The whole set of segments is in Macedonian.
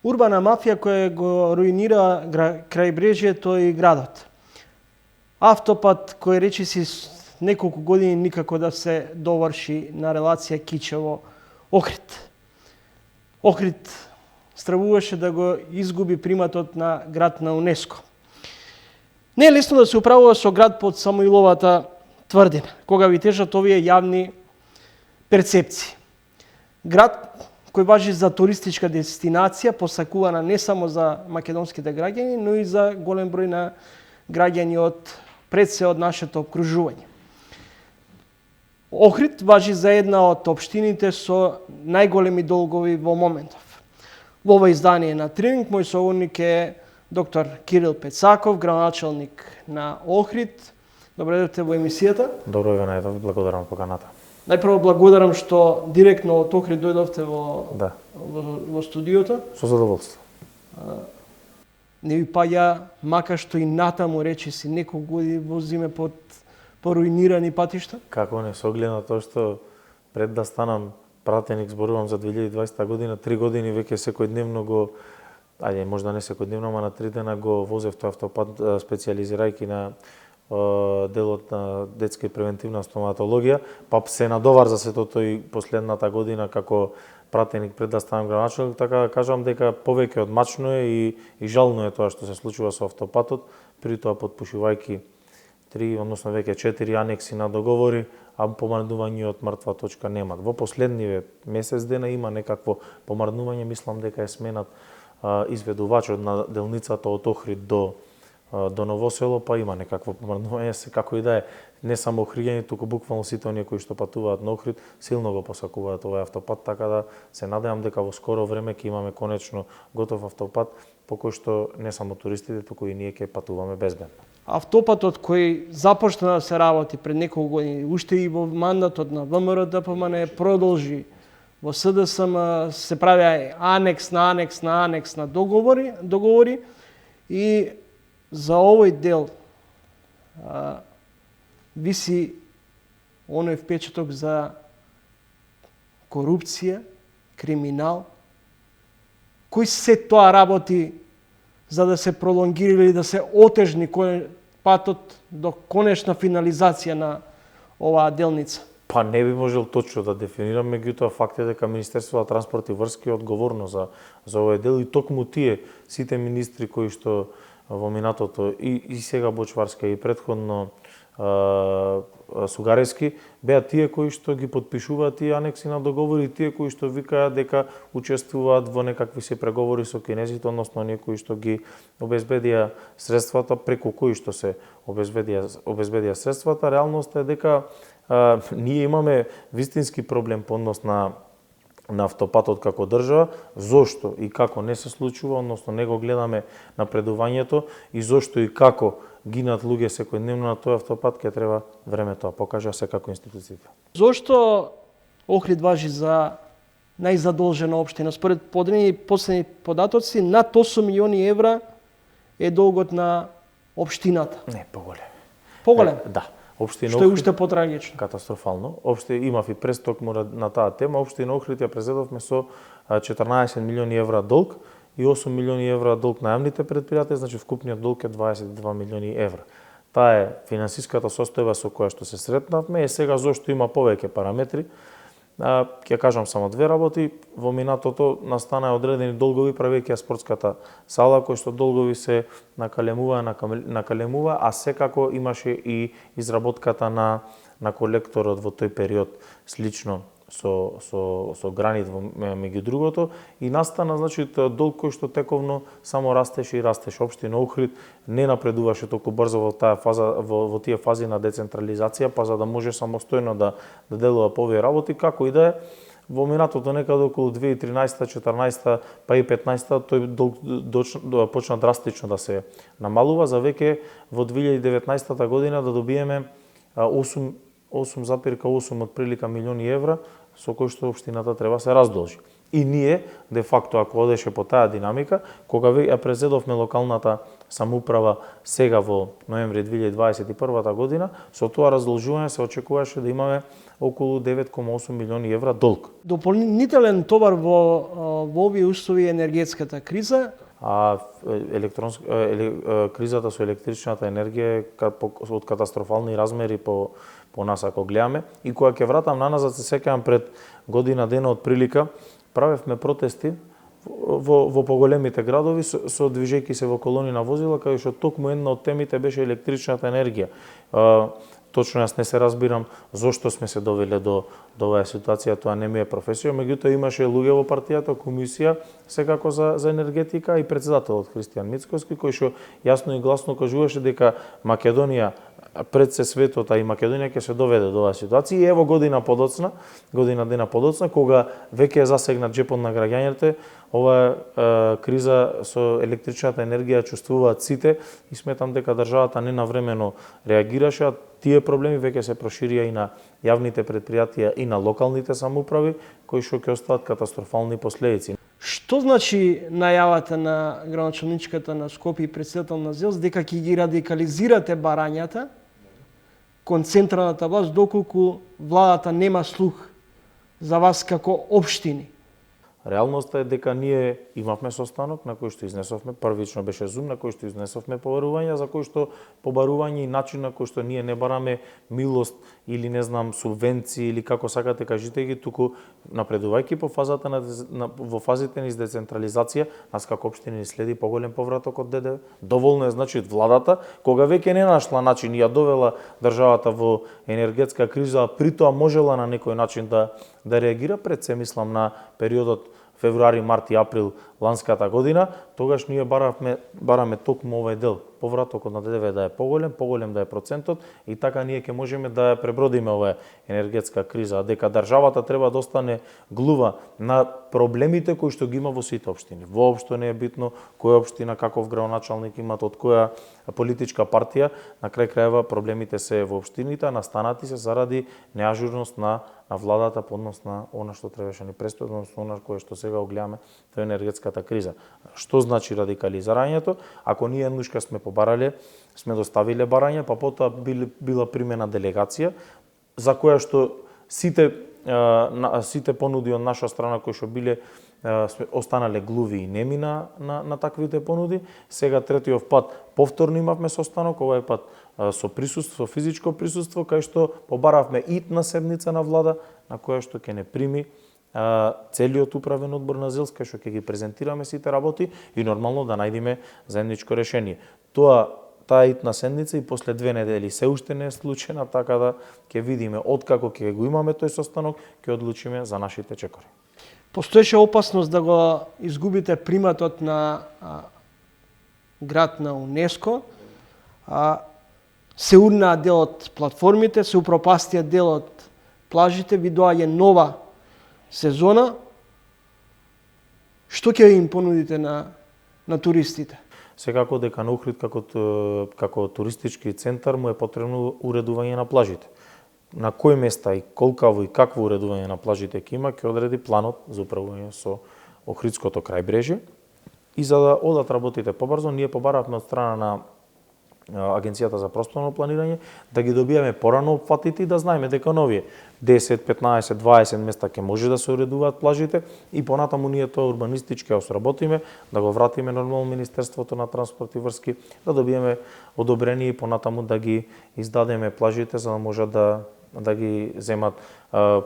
урбана мафија која го руинира крајбрежјето и градот. Автопат кој речиси неколку години никако да се доврши на релација Кичево-Охрид. Охрид стравуваше да го изгуби приматот на град на УНЕСКО. Не е лесно да се управува со град под Самуиловата тврдина, кога ви тежат овие јавни перцепции. Град кој важи за туристичка дестинација, посакувана не само за македонските граѓани, но и за голем број на граѓани пред се од нашето окружување. Охрид важи за една од општините со најголеми долгови во моментов. Во ова издание на Тренинг мој соговорник е доктор Кирил Пецаков, градоначалник на Охрид. Добре дојдовте во емисијата. Добро ве најдов, благодарам поканата. Најпрво благодарам што директно од Охрид дојдовте во студиото. Со задоволство. Не ви паѓа, мака што и натаму речиси неколку години возиме по руинирани патишта? Како не, со оглед на тоа што пред да станам пратеник, зборувам за 2020 година, 3 години веќе секојдневно го, можда не секојдневно, ама на 3 дена го возев тој автопат, специјализирајќи на делот на детска и превентивна стоматологија, па се надовар за сето тој последната година како пратеник пред да станам градоначалник, така да кажам дека повеќе од мачно е и жално е тоа што се случува со автопатот, при тоа потпишувајќи 3, односно веќе 4 анекси на договори, а помарнување од мртва точка нема. Во последниве месец дена има некакво помарнување, мислам дека е сменат изведувачот на делницата од Охрид до Новосело, па има некакво помарнување, како и да е, не само охриѓани, туку буквално сите оние кои што патуваат на Охрид, силно го посакуваат овој автопат, така да се надевам дека во скоро време ќе имаме конечно готов автопат, по кој што не само туристите, туку и ние ќе патуваме безбедно. Автопатот кој започна да се работи пред неколку години, уште и во мандатот на ВМРО-ДПМН продолжи, во СДСМ се прави анекс на договори и за овој дел виси оној впечаток за корупција, криминал, кој се тоа работи за да се пролонгира или да се отежни патот до конечна финализација на оваа делница? Па не би можел точно да дефинирам, меѓутоа факт е дека Министерството на транспорт и врски е одговорно за овој дел и токму тие сите министри кои што во минатото и сега Бочварска и претходно Сугарески беа тие кои што ги потпишуваат тие анекси на договори, тие кои што викаат дека учествуваат во некакви се преговори со кинезите, односно оние кои што ги обезбедија средствата, преку кои што се обезбедија средствата. Реалноста е дека ние имаме вистински проблем по однос на автопатот како држава, зошто и како не се случува, односно не го гледаме напредувањето и зошто и како гинат луѓе секојдневно на тој автопат, ќе треба време тоа покажа се како институциите. Зошто Охрид важи за најзадолжена општина? Според последни податоци, над 8 милиони евра е долгот на општината. Не, поголем. Поголем? Да. Општина што е уште потрагично. Катастрофално. Имав и престокму на таа тема. Општина Охрид ја презедовме со 14 милиони евра долг и 8 милиони евра долг на јавните предпријатија, значи вкупниот долг е 22 милиони евра. Таа е финансиската состојба со која што се сретнавме, и сега зошто има повеќе параметри. Ќе кажам само две работи. Во минатото настана одредени долгови правејќи спортската сала, кои што долгови се накалемува, а секако имаше и изработката на колекторот во тој период слично со гранит меѓу другото, и настана долг кој што тековно само растеше и растеше. Општина Охрид не напредуваше толку брзо во таа фаза, во тие фази на децентрализација, па за да може самостојно да делува по овие работи, како и да е. Во минатото некаде околу 2013-14, па и 15, тој долг почна драстично да се намалува, за веќе во 2019 година да добиеме 8,8 отприлика милиони евра, со кој што општината треба се раздолжи. И ние, де факто, ако одеше по таа динамика, кога ја презедовме локалната самоуправа сега во ноември 2021 година, со тоа раздолжување се очекуваше да имаме околу 9,8 милиони евра долг. Дополнителен товар во овие услови е енергетската криза. А кризата со електричната енергија е од катастрофални размери по нас ако гледаме. И кога ќе вратам на назад, се сеќавам пред година дена од прилика, правевме протести во поголемите градови со движејќи се во колони на возила, каде што токму една од темите беше електричната енергија. Точно јас не се разбирам зошто сме се довеле до оваа ситуација, тоа не ми е професија, меѓутоа имаше луѓе во партијата, комисија, секако за енергетика и председателот Христијан Мицковски, кој што јасно и гласно кажуваше дека Македонија пред се светот, а и Македонија ќе се доведе до оваа ситуација. И ево година дена подоцна, кога веќе е засегнат джепот на граѓаните, оваа криза со електричната енергија чувствуваат сите и сметам дека државата ненавремено реагираше. Тие проблеми веќе се проширија и на јавните предпријатија и на локалните самоуправи, кои што ќе остават катастрофални последици. Што значи најавата на градоначалничката на Скопје и председател на ЗЕЛС дека ќе ги радикализирате барањата кон централната власт, доколку владата нема слух за вас како општини? Реалноста е дека ние имавме состанок на кој што изнесовме, првично беше Зум, на кој што изнесовме побарувања, за кој што побарување и начин на кој што ние не бараме милост или не знам субвенции или како сакате кажете ги, туку напредувајќи во фазите низ децентрализација, нас како општини ни следи поголем повраток од ДДВ. Доволно е значи владата кога веќе не нашла начин и ја довела државата во енергетска криза, при тоа можела на некој начин да реагира, пред се мислам на периодот февруари, март и април ланската година, тогаш ние бараме токму овој дел, повратокот на ДДВ да е поголем да е процентот и така ние ќе можеме да ја пребродиме оваа енергетска криза, дека државата треба да остане глува на проблемите кои што ги има во сите општини. Воопшто не е битно која општина, каков градоначалник имат, од која политичка партија, на крај крајва проблемите се во општините, настанати се заради неажурност на владата по однос на она што требаше ни престои, односно она кое што сега огледаме, тоа е енергетската криза. Што значи радикализирањето? Ако ние еднушка сме побарале, сме доставиле барање, па потоа била примена делегација, за која што сите понуди од наша страна кои што биле останале глуви и неми на таквите понуди. Сега третиот пат повторно имавме состанок, овој пат со присуство, физичко присуство, кај што побаравме итна седница на влада, на која што ќе не прими целиот управен одбор на ЗЕЛС, кај што ќе ги презентираме сите работи и нормално да најдеме заедничко решение. Таа итна седница и после 2 недели се уште не е случена, така да ќе видиме откако ќе го имаме тој состанок, ќе одлучиме за нашите чекори. Постоеше опасност да го изгубите приматот на град на УНЕСКО, се урнаа дел од платформите, се упропастија дел од плажите, ви доаѓа нова сезона. Што ќе им понудите на туристите? Секако дека на Охрид како туристички центар му е потребно уредување на плажите. На кои места и колкаво и какво уредување на плажите ќе има, ќе одреди планот за управување со Охридското крајбрежје. И за да одат работите побрзо, ние побаравме од страна на Агенцијата за просторно планирање да ги добиеме порано опфатите и да знаеме дека новие 10, 15, 20 места ќе може да се уредуваат плажите и понатаму ние тоа урбанистички ја сработиме, да го вратиме нормално Министерството на транспорт и врски, да добиеме одобрение и понатаму да ги издадеме плажите за да можат да ги земат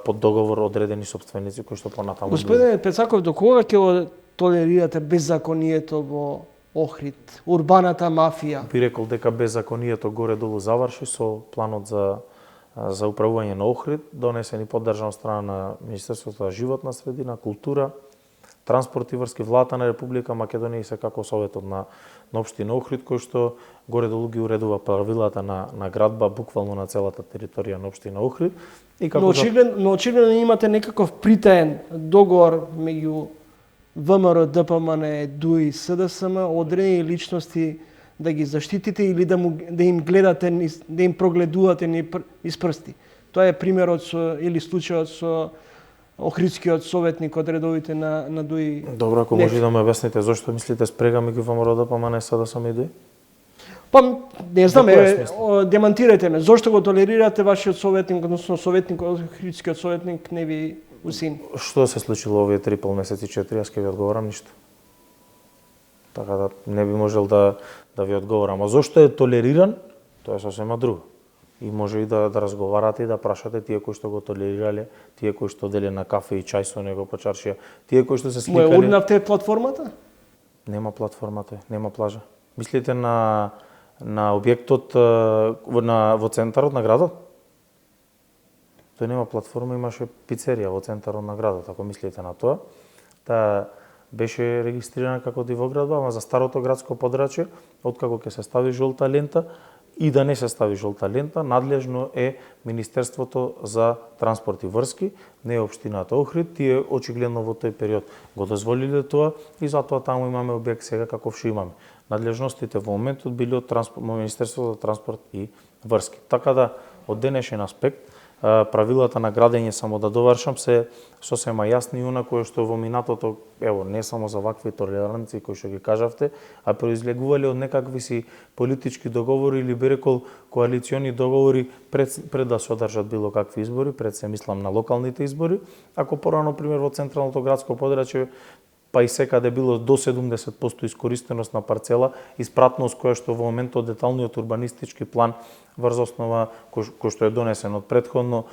под договор одредени сопственици кои што понатаму. Господине Пецаков, до кога ќе толерирате беззаконието во Охрид, урбаната мафија? Би рекол дека беззаконието горе-долу заврши со планот за управување на Охрид, донесен и поддржан од страна на Министерството за животна средина, култура, транспорт и врски, владата на Република Македонија и секако Советот на општина Охрид, кој што горе-долу ги уредува правилата на градба, буквално на целата територија на општина Охрид. Но очигледно имате некаков притаен договор меѓу ВМРО, ДПМН, ДУ и СДСМ, одредени личности да ги заштитите или да им гледате, да им прогледувате низ прсти. Тоа е примерот или случајот со Охридскиот советник од редовите на ДУИ? Добро, ако може да ме објасните зошто мислите спрега меѓу ВМРО-ДПМНЕ не са да сам и ДУИ? Па не знам, Во која демантирајте ме. Зошто го толерирате вашиот советник, односно Охридскиот советник не ви усин? Што се случило овие 3,5 месеци, 4, јас ќе ви одговорам ништо. Така да не би можел да ви одговорам. А зошто е толериран? Тоа е сосема друго. И може и да разговарате и да прашате тие кои што го толерирале, тие кои што деле на кафе и чај со него по чаршија, тие кои што се сликале. Му е урнавте платформата? Нема платформата, нема плажа. Мислите на објектот во центарот на градот? Тој нема платформа, имаше пицерија во центарот на градот, ако мислите на тоа. Таа беше регистрирана како дивоградба, ама за старото градско подрачје, откако ќе се стави жолта лента и да не се стави жолта лента, надлежно е Министерството за транспорт и врски, не е општината Охрид. Тие очигледно во тој период го дозволиле тоа и затоа таму имаме објект сега каков што имаме. Надлежностите во моментот били од Министерството за транспорт и врски. Така да, од денешен аспект, правилата на градење, само да довршам, се сосема јасни и она кое што во минатото, ево, не само за вакви толеранции кои што ги кажавте, а произлегувале од некакви си политички договори или би рекол коалициони договори пред да се одржат било какви избори, пред се мислам на локалните избори, ако порано, пример, во централното градско подрачје, па и секаде било до 70% искористеност на парцела и спратност која што во моментот деталниот урбанистички план врз основа кој што е донесен од претходно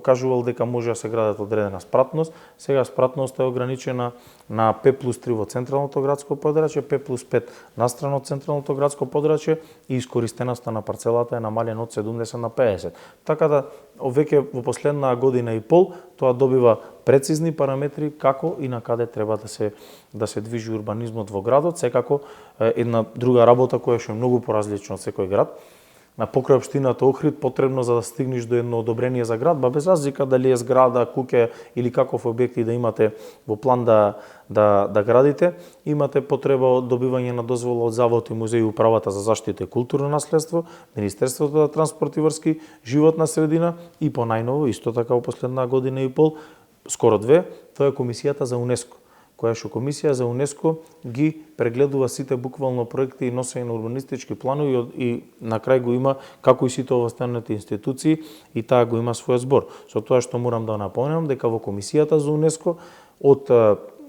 кажувал дека може да се градат одредена спратност. Сега спратноста е ограничена на П+3 во централното градско подрачје, П+5 настрана од централното градско подрачје и искористеноста на парцелата е намалена од 70 на 50. Така да веќе во последна година и пол тоа добива прецизни параметри како и на каде треба да се движи урбанизмот во градот, секако една друга работа која што е многу поразлична од секој град. На покрај општината Охрид потребно за да стигнеш до едно одобрение за градба, без разлика дали е зграда, куќе или каков објект да имате во план да градите, имате потреба од добивање на дозвола од Завод и музеј и Управата за заштита и културно наследство, Министерството за транспорт и врски, животна средина и понајново, исто така во последна година и пол, скоро 2, тоа е Комисијата за УНЕСКО, која што Комисија за УНЕСКО ги прегледува сите буквално проекти и носење на урбанистички планови и на крај го има како и сите овостанати институции и таа го има својот збор. Со тоа што морам да напомнам дека во Комисијата за УНЕСКО од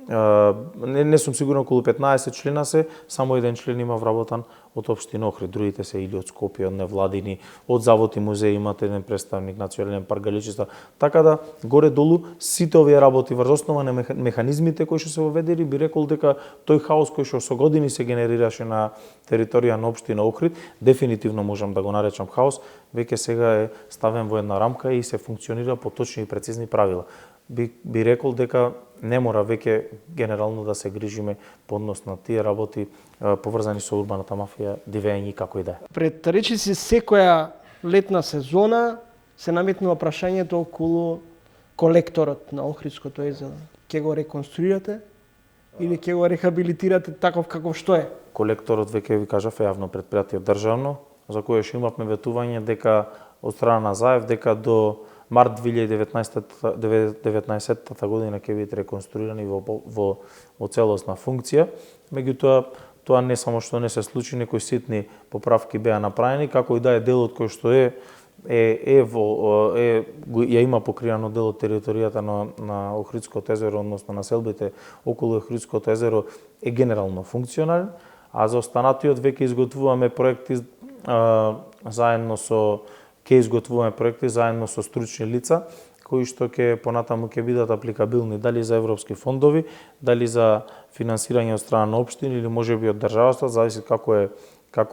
не сум сигурен, околу 15 члена се, само еден член има вработан од општина Охрид, другите се или од Скопје, од невладини, од Завод и музеј имате еден представник, Национален парк Галичиста. Така да горе долу сите овие работи врз основа на механизмите кои што се воведени, би рекол дека тој хаос кој што со години се генерираше на територија на општина Охрид, дефинитивно можам да го наречам хаос, веќе сега е ставен во една рамка и се функционира по точни и прецизни правила. Би рекол дека не мора веќе генерално да се грижиме по однос на тие работи поврзани со урбаната мафија, дивење и како и да е. Пред речиси секоја летна сезона се наметнува прашањето околу колекторот на Охридското езеро. Ќе го реконструирате или ќе го рехабилитирате таков каков што е? Колекторот, веќе ви кажав, е јавно предпријатие државно, за кое што имавме ветување дека од страна на Заев дека до март 2019 година ќе биде реконструирани во целосна функција. Меѓутоа, тоа не само што не се случи, некои ситни поправки беа направени, како и да е делот кој што ја има покриено дел од територијата на Охридското езеро, односно населбите околу Охридското езеро е генерално функционален, а за останатиот веќе изготвуваме проекти заедно со стручни лица кои што ќе понатаму ќе бидат апликабилни дали за европски фондови, дали за финансирање од страна на општини или можеби од државата, зависи како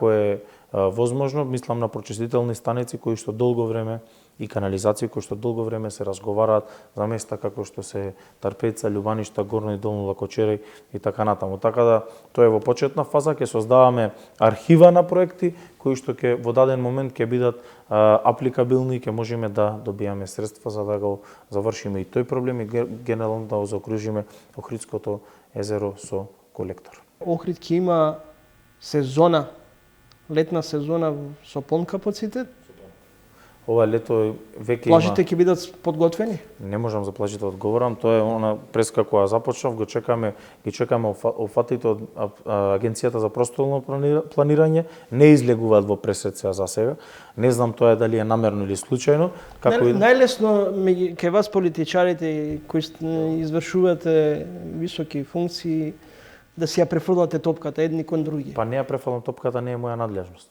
е возможно. Мислам на прочистителни станици кои што долго време и канализации кои што долго време се разговараат за места како што се Тарпеца, Љубаништа, Горно и Долно Лакочереј и така натаму. Така да тоа е во почетна фаза, ќе создаваме архива на проекти кои што ќе во даден момент ќе бидат апликабилни и ќе можеме да добијаме средства за да го завршиме и тој проблем и генерално да го заокружиме Охридското езеро со колектор. Охрид ќе има летна сезона со полн капацитет? ова лето веќе Плажите ќе бидат подготвени? Не можам за плажите одговорам, тоа е она през како започнав, ги чекаме офатите од Агенцијата за просторно планирање, не излегуваат во пресец за сега. Не знам тоа дали е намерно или случајно. Најлесно кај вас политичарите кои извршувате високи функции да си ја префрлате топката едни кон други. Па не ја префрлам топката, не е моја надлежност.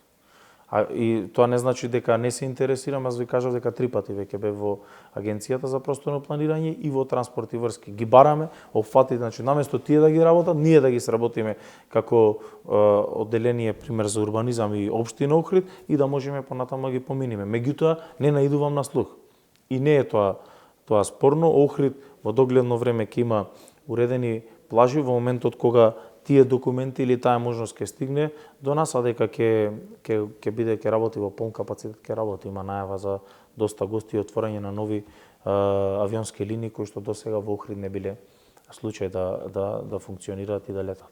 И тоа не значи дека не се интересирам, аз ви кажав дека 3 пати веќе бев во Агенцијата за просторно планирање и во транспорт и врски. Ги бараме, опфатите, значи наместо тие да ги работат, ние да ги сработиме како одделение пример за урбанизам и општина Охрид и да можеме понатаму да ги поминиме. Меѓутоа не наидувам на слух. И не е тоа спорно. Охрид во догледно време ќе има уредени плажи во моментот кога тие документи или таа можност ќе стигне до нас, а дека ќе работи во полн капацитет, ќе работи. Има најава за доста гости и отворање на нови авионски линии кои што досега во Охрид не биле случај да функционираат и да летат.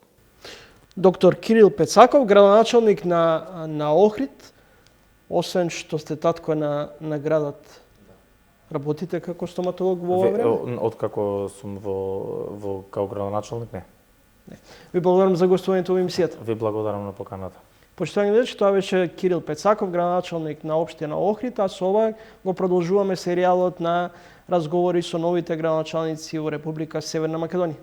Доктор Кирил Пецаков, градоначалник на Охрид, освен што сте татко на градот, работите како стоматолог во ова време? Откако сум во као градоначалник, не. Ви благодарам за гостувањето во емисијата. Ви благодарам на поканата. Почитувани гледачи, тоа беше Кирил Пецаков, градоначалник на општина Охрид, а со ова го продолжуваме серијалот на разговори со новите градоначалници во Република Северна Македонија.